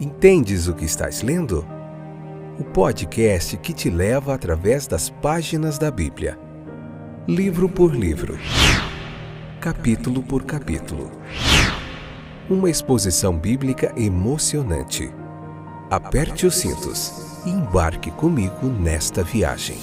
Entendes o que estás lendo? O podcast que te leva através das páginas da Bíblia, livro por livro, capítulo por capítulo. Uma exposição bíblica emocionante. Aperte os cintos e embarque comigo nesta viagem.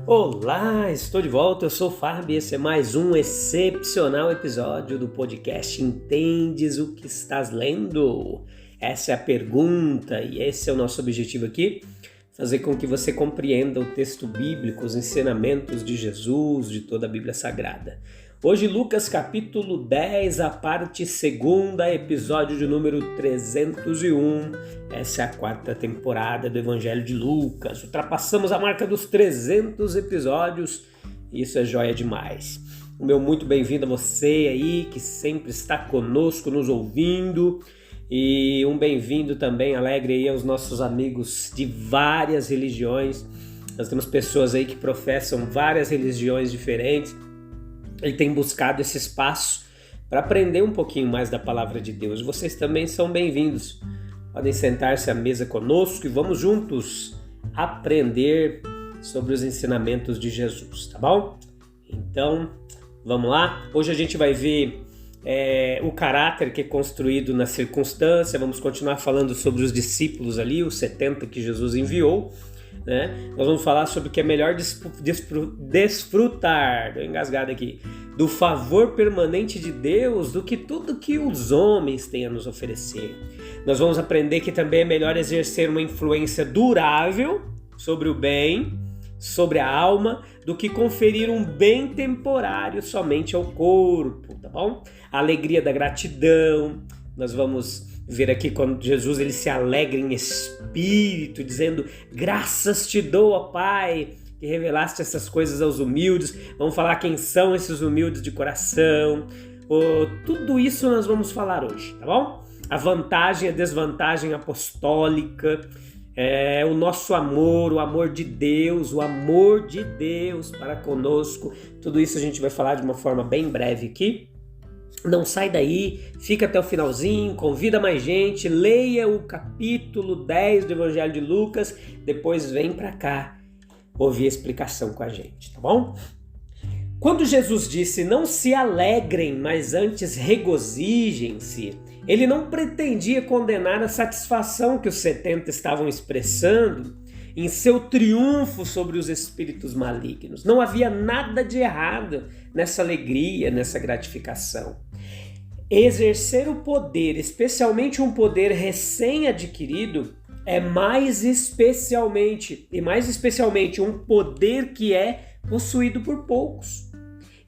Olá, estou de volta, eu sou o Fábio e esse é mais um excepcional episódio do podcast Entendes o que estás lendo? Essa é a pergunta e esse é o nosso objetivo aqui, fazer com que você compreenda o texto bíblico, os ensinamentos de Jesus, de toda a Bíblia Sagrada. Hoje Lucas capítulo 10, a parte 2ª, episódio de número 301. Essa é a 4ª temporada do Evangelho de Lucas. Ultrapassamos a marca dos 300 episódios e isso é joia demais. O meu muito bem-vindo a você aí que sempre está conosco, nos ouvindo. E um bem-vindo também alegre aí aos nossos amigos de várias religiões. Nós temos pessoas aí que professam várias religiões diferentes. Ele tem buscado esse espaço para aprender um pouquinho mais da palavra de Deus. Vocês também são bem-vindos. Podem sentar-se à mesa conosco e vamos juntos aprender sobre os ensinamentos de Jesus, tá bom? Então, vamos lá? Hoje a gente vai ver o caráter que é construído na circunstância. Vamos continuar falando sobre os discípulos ali, os 70 que Jesus enviou. Né? Nós vamos falar sobre o que é melhor desfrutar, tô engasgado aqui, do favor permanente de Deus do que tudo que os homens têm a nos oferecer. Nós vamos aprender que também é melhor exercer uma influência durável sobre o bem, sobre a alma, do que conferir um bem temporário somente ao corpo, tá bom? A alegria da gratidão, nós vamos ver aqui quando Jesus ele se alegra em espírito, dizendo: graças te dou, ó Pai, que revelaste essas coisas aos humildes. Vamos falar quem são esses humildes de coração. Tudo isso nós vamos falar hoje, tá bom? A vantagem e a desvantagem apostólica, o nosso amor, o amor de Deus para conosco. Tudo isso a gente vai falar de uma forma bem breve aqui. Não sai daí, fica até o finalzinho, convida mais gente, leia o capítulo 10 do Evangelho de Lucas, depois vem para cá ouvir a explicação com a gente, tá bom? Quando Jesus disse não se alegrem, mas antes regozijem-se, ele não pretendia condenar a satisfação que os 70 estavam expressando em seu triunfo sobre os espíritos malignos. Não havia nada de errado nessa alegria, nessa gratificação. Exercer o poder, especialmente um poder recém-adquirido, é mais especialmente um poder que é possuído por poucos.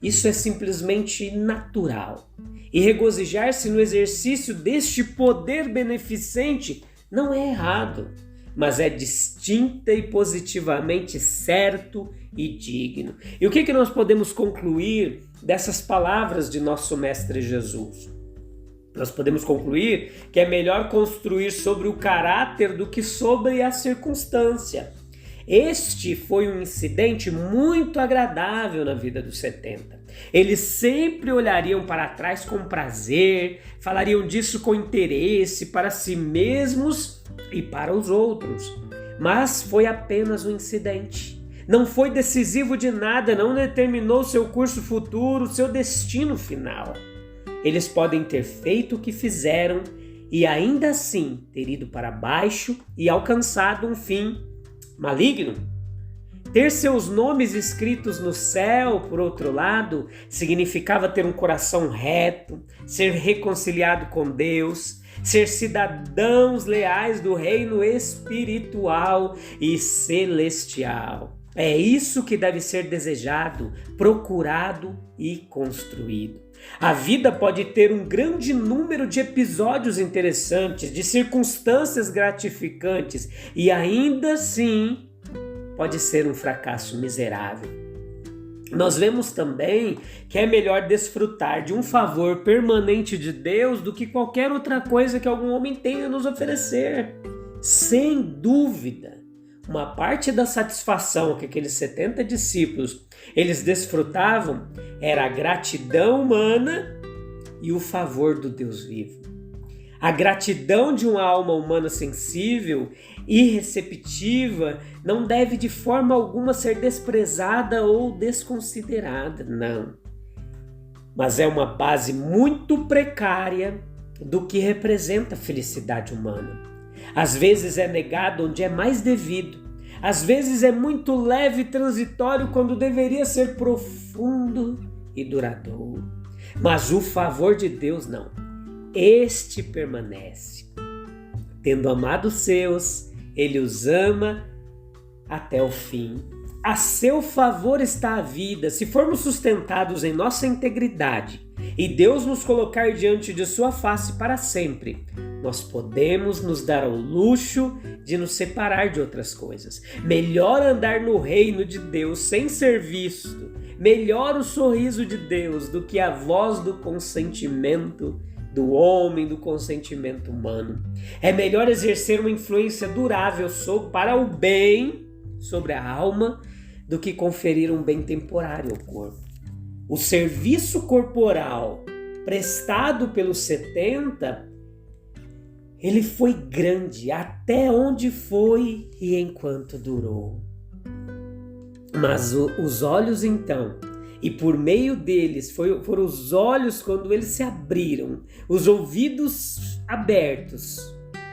Isso é simplesmente natural. E regozijar-se no exercício deste poder beneficente não é errado, mas é distinta e positivamente certo e digno. E o que nós podemos concluir dessas palavras de nosso Mestre Jesus? Nós podemos concluir que é melhor construir sobre o caráter do que sobre a circunstância. Este foi um incidente muito agradável na vida dos 70. Eles sempre olhariam para trás com prazer, falariam disso com interesse para si mesmos e para os outros. Mas foi apenas um incidente. Não foi decisivo de nada, não determinou seu curso futuro, seu destino final. Eles podem ter feito o que fizeram e ainda assim ter ido para baixo e alcançado um fim maligno. Ter seus nomes escritos no céu, por outro lado, significava ter um coração reto, ser reconciliado com Deus, ser cidadãos leais do reino espiritual e celestial. É isso que deve ser desejado, procurado e construído. A vida pode ter um grande número de episódios interessantes, de circunstâncias gratificantes e ainda assim pode ser um fracasso miserável. Nós vemos também que é melhor desfrutar de um favor permanente de Deus do que qualquer outra coisa que algum homem tenha a nos oferecer. Sem dúvida, uma parte da satisfação que aqueles 70 discípulos eles desfrutavam era a gratidão humana e o favor do Deus vivo. A gratidão de uma alma humana sensível e receptiva não deve de forma alguma ser desprezada ou desconsiderada, não. Mas é uma base muito precária do que representa a felicidade humana. Às vezes é negado onde é mais devido. Às vezes é muito leve e transitório quando deveria ser profundo e duradouro. Mas o favor de Deus não. Este permanece. Tendo amado os seus, ele os ama até o fim. A seu favor está a vida. Se formos sustentados em nossa integridade e Deus nos colocar diante de sua face para sempre, nós podemos nos dar ao luxo de nos separar de outras coisas. Melhor andar no reino de Deus sem ser visto. Melhor o sorriso de Deus do que a voz do consentimento do homem, do consentimento humano. É melhor exercer uma influência durável para o bem sobre a alma do que conferir um bem temporário ao corpo. O serviço corporal prestado pelos 70, ele foi grande até onde foi e enquanto durou. Mas os olhos então, e por meio deles, foram os olhos quando eles se abriram, os ouvidos abertos,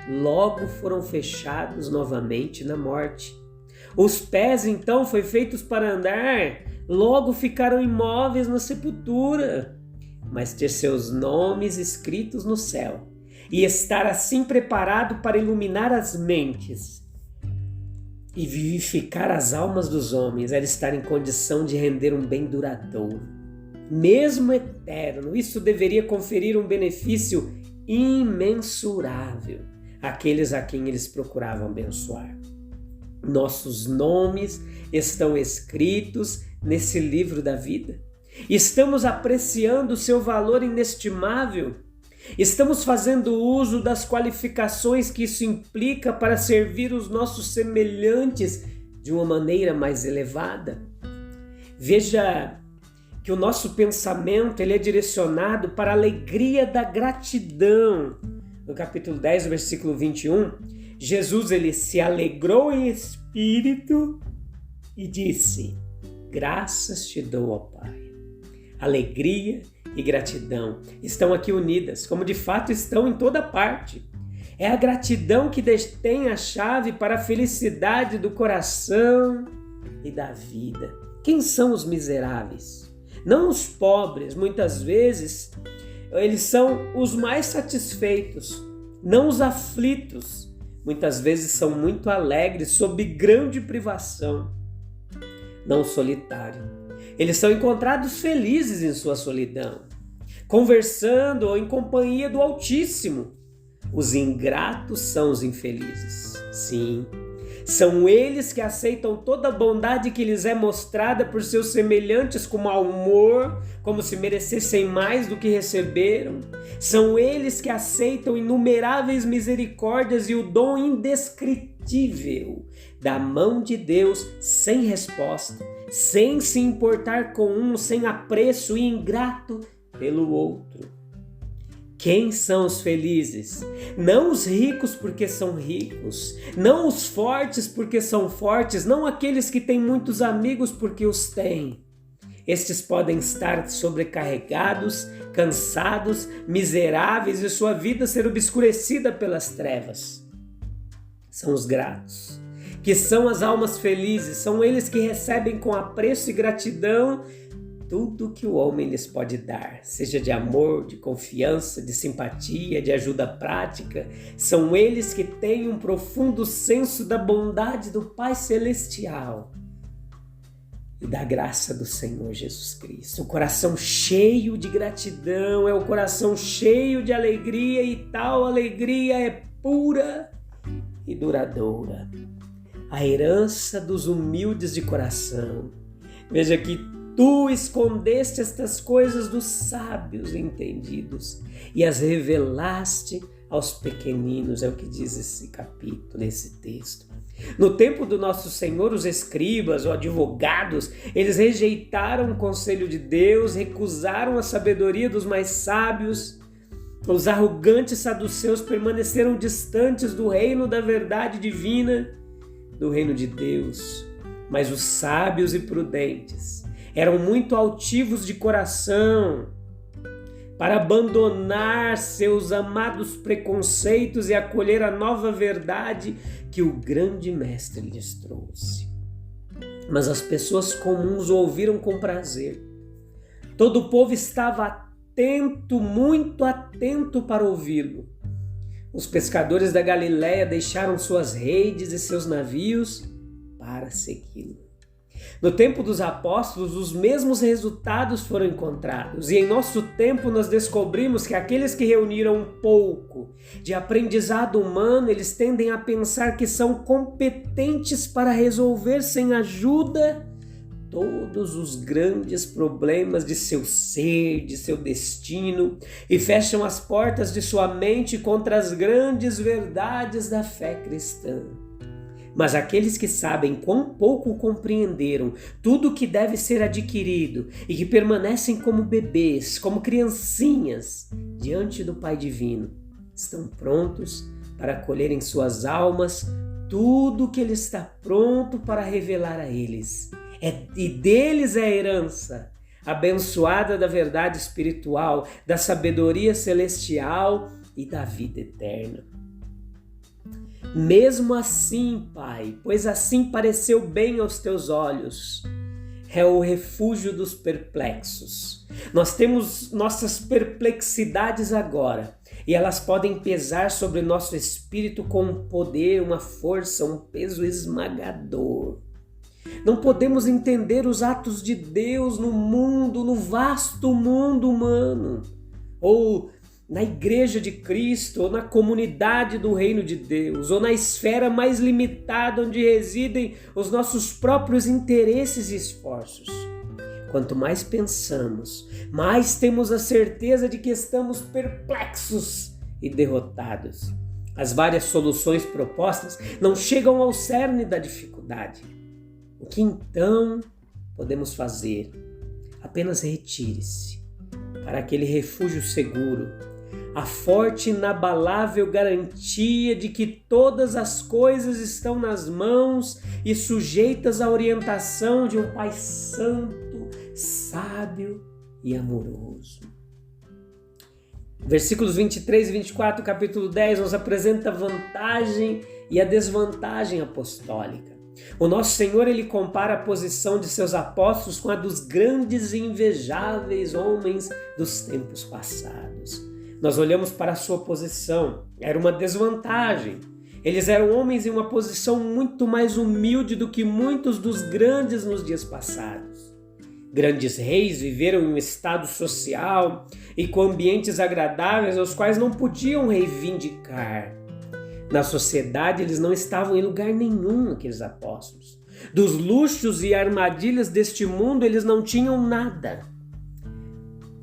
logo foram fechados novamente na morte. Os pés então foi feitos para andar, logo ficaram imóveis na sepultura, mas ter seus nomes escritos no céu e estar assim preparado para iluminar as mentes e vivificar as almas dos homens, era estar em condição de render um bem duradouro, mesmo eterno. Isso deveria conferir um benefício imensurável àqueles a quem eles procuravam abençoar. Nossos nomes estão escritos nesse livro da vida. Estamos apreciando o seu valor inestimável. Estamos fazendo uso das qualificações que isso implica para servir os nossos semelhantes de uma maneira mais elevada. Veja que o nosso pensamento ele é direcionado para a alegria da gratidão. No capítulo 10, versículo 21, Jesus ele se alegrou em espírito e disse: graças te dou, ó Pai. Alegria e gratidão estão aqui unidas, como de fato estão em toda parte. É a gratidão que detém a chave para a felicidade do coração e da vida. Quem são os miseráveis? Não os pobres, muitas vezes eles são os mais satisfeitos, não os aflitos. Muitas vezes são muito alegres sob grande privação, não o solitário. Eles são encontrados felizes em sua solidão, conversando ou em companhia do Altíssimo. Os ingratos são os infelizes. Sim, são eles que aceitam toda a bondade que lhes é mostrada por seus semelhantes com mau humor, como se merecessem mais do que receberam. São eles que aceitam inumeráveis misericórdias e o dom indescritível da mão de Deus sem resposta, sem se importar com um, sem apreço e ingrato pelo outro. Quem são os felizes? Não os ricos porque são ricos, não os fortes porque são fortes, não aqueles que têm muitos amigos porque os têm. Estes podem estar sobrecarregados, cansados, miseráveis e sua vida ser obscurecida pelas trevas. São os gratos, que são as almas felizes, são eles que recebem com apreço e gratidão tudo que o homem lhes pode dar, seja de amor, de confiança, de simpatia, de ajuda prática. São eles que têm um profundo senso da bondade do Pai Celestial e da graça do Senhor Jesus Cristo. O coração cheio de gratidão é o coração cheio de alegria, e tal alegria é pura e duradoura. A herança dos humildes de coração. Veja que Tu escondeste estas coisas dos sábios entendidos e as revelaste aos pequeninos, é o que diz esse capítulo, esse texto. No tempo do nosso Senhor, os escribas ou advogados, eles rejeitaram o conselho de Deus, recusaram a sabedoria dos mais sábios. Os arrogantes saduceus permaneceram distantes do reino da verdade divina, do reino de Deus. Mas os sábios e prudentes eram muito altivos de coração para abandonar seus amados preconceitos e acolher a nova verdade que o grande mestre lhes trouxe. Mas as pessoas comuns o ouviram com prazer. Todo o povo estava atento, muito atento para ouvi-lo. Os pescadores da Galileia deixaram suas redes e seus navios para segui-lo. No tempo dos apóstolos, os mesmos resultados foram encontrados, e em nosso tempo nós descobrimos que aqueles que reuniram um pouco de aprendizado humano, eles tendem a pensar que são competentes para resolver sem ajuda todos os grandes problemas de seu ser, de seu destino, e fecham as portas de sua mente contra as grandes verdades da fé cristã. Mas aqueles que sabem quão pouco compreenderam tudo o que deve ser adquirido e que permanecem como bebês, como criancinhas, diante do Pai Divino, estão prontos para acolher em suas almas tudo o que Ele está pronto para revelar a eles. E deles é a herança abençoada da verdade espiritual, da sabedoria celestial e da vida eterna. Mesmo assim, Pai, pois assim pareceu bem aos teus olhos, é o refúgio dos perplexos. Nós temos nossas perplexidades agora, e elas podem pesar sobre nosso espírito com um poder, uma força, um peso esmagador. Não podemos entender os atos de Deus no mundo, no vasto mundo humano, ou na igreja de Cristo, ou na comunidade do reino de Deus, ou na esfera mais limitada onde residem os nossos próprios interesses e esforços. Quanto mais pensamos, mais temos a certeza de que estamos perplexos e derrotados. As várias soluções propostas não chegam ao cerne da dificuldade. O que então podemos fazer? Apenas retire-se para aquele refúgio seguro, a forte e inabalável garantia de que todas as coisas estão nas mãos e sujeitas à orientação de um Pai Santo, sábio e amoroso. Versículos 23 e 24, capítulo 10, nos apresenta a vantagem e a desvantagem apostólica. O nosso Senhor, ele compara a posição de seus apóstolos com a dos grandes e invejáveis homens dos tempos passados. Nós olhamos para a sua posição, era uma desvantagem. Eles eram homens em uma posição muito mais humilde do que muitos dos grandes nos dias passados. Grandes reis viveram em um estado social e com ambientes agradáveis aos quais não podiam reivindicar. Na sociedade, eles não estavam em lugar nenhum, aqueles apóstolos. Dos luxos e armadilhas deste mundo, eles não tinham nada.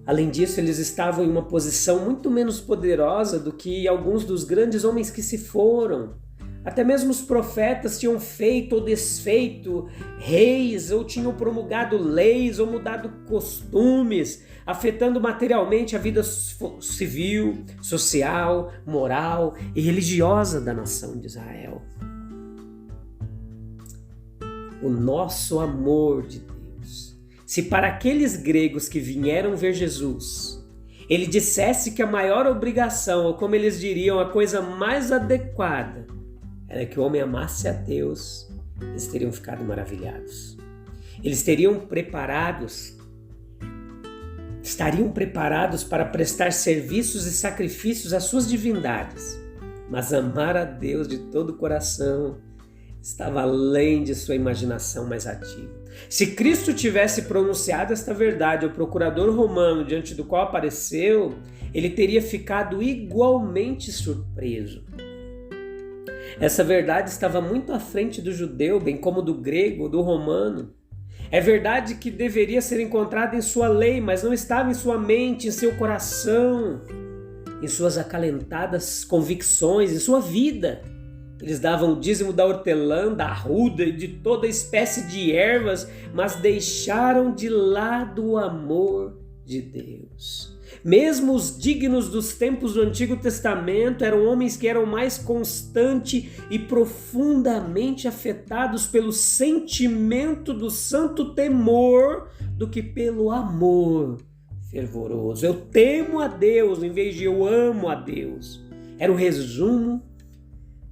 Além disso, eles estavam em uma posição muito menos poderosa do que alguns dos grandes homens que se foram. Até mesmo os profetas tinham feito ou desfeito reis, ou tinham promulgado leis, ou mudado costumes, afetando materialmente a vida civil, social, moral e religiosa da nação de Israel. O nosso amor de Deus. Se para aqueles gregos que vieram ver Jesus, ele dissesse que a maior obrigação, ou como eles diriam, a coisa mais adequada, era que o homem amasse a Deus, eles teriam ficado maravilhados. Eles estariam preparados para prestar serviços e sacrifícios às suas divindades. Mas amar a Deus de todo o coração estava além de sua imaginação mais ativa. Se Cristo tivesse pronunciado esta verdade ao procurador romano diante do qual apareceu, ele teria ficado igualmente surpreso. Essa verdade estava muito à frente do judeu, bem como do grego, do romano. É verdade que deveria ser encontrada em sua lei, mas não estava em sua mente, em seu coração, em suas acalentadas convicções, em sua vida. Eles davam o dízimo da hortelã, da arruda e de toda espécie de ervas, mas deixaram de lado o amor de Deus. Mesmo os dignos dos tempos do Antigo Testamento eram homens que eram mais constantes e profundamente afetados pelo sentimento do santo temor do que pelo amor fervoroso. Eu temo a Deus em vez de eu amo a Deus. Era o resumo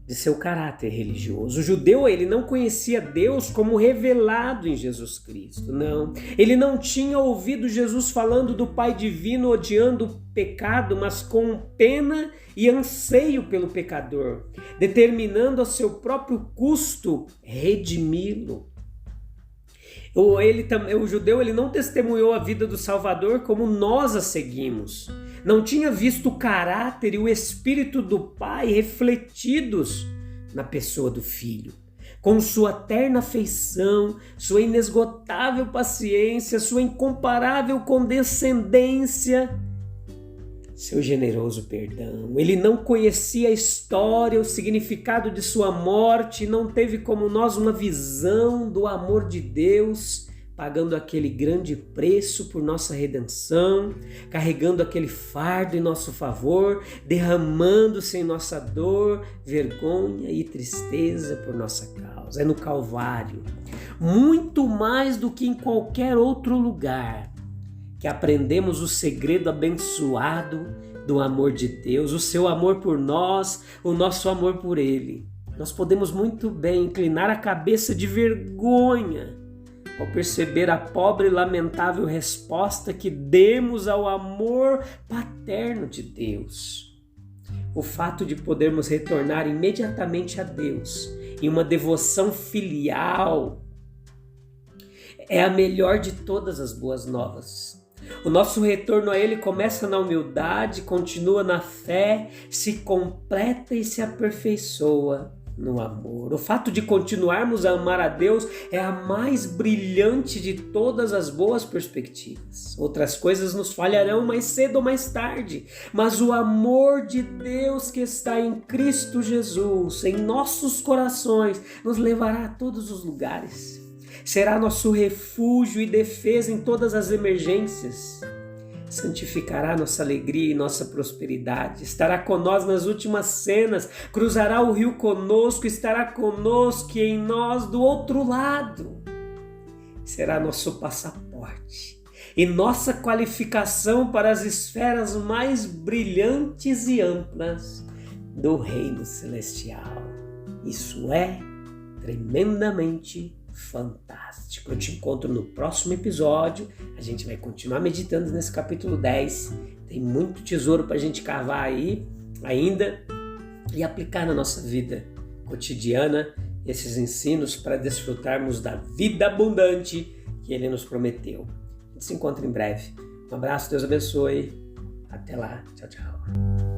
de seu caráter religioso. O judeu, ele não conhecia Deus como revelado em Jesus Cristo, não. Ele não tinha ouvido Jesus falando do Pai Divino odiando o pecado, mas com pena e anseio pelo pecador, determinando a seu próprio custo redimi-lo. O judeu, ele não testemunhou a vida do Salvador como nós a seguimos. Não tinha visto o caráter e o espírito do Pai refletidos na pessoa do Filho. Com sua terna afeição, sua inesgotável paciência, sua incomparável condescendência, seu generoso perdão. Ele não conhecia a história, o significado de sua morte, não teve como nós uma visão do amor de Deus, pagando aquele grande preço por nossa redenção, carregando aquele fardo em nosso favor, derramando-se em nossa dor, vergonha e tristeza por nossa causa. É no Calvário, muito mais do que em qualquer outro lugar, que aprendemos o segredo abençoado do amor de Deus, o seu amor por nós, o nosso amor por Ele. Nós podemos muito bem inclinar a cabeça de vergonha ao perceber a pobre e lamentável resposta que demos ao amor paterno de Deus. O fato de podermos retornar imediatamente a Deus em uma devoção filial é a melhor de todas as boas novas. O nosso retorno a Ele começa na humildade, continua na fé, se completa e se aperfeiçoa no amor. O fato de continuarmos a amar a Deus é a mais brilhante de todas as boas perspectivas. Outras coisas nos falharão mais cedo ou mais tarde, mas o amor de Deus que está em Cristo Jesus, em nossos corações, nos levará a todos os lugares. Será nosso refúgio e defesa em todas as emergências. Santificará nossa alegria e nossa prosperidade. Estará conosco nas últimas cenas. Cruzará o rio conosco. Estará conosco e em nós do outro lado. Será nosso passaporte e nossa qualificação para as esferas mais brilhantes e amplas do reino celestial. Isso é tremendamente fantástico. Eu te encontro no próximo episódio. A gente vai continuar meditando nesse capítulo 10. Tem muito tesouro para a gente cavar aí ainda e aplicar na nossa vida cotidiana esses ensinos para desfrutarmos da vida abundante que Ele nos prometeu. A gente se encontra em breve. Um abraço, Deus abençoe. Até lá. Tchau, tchau.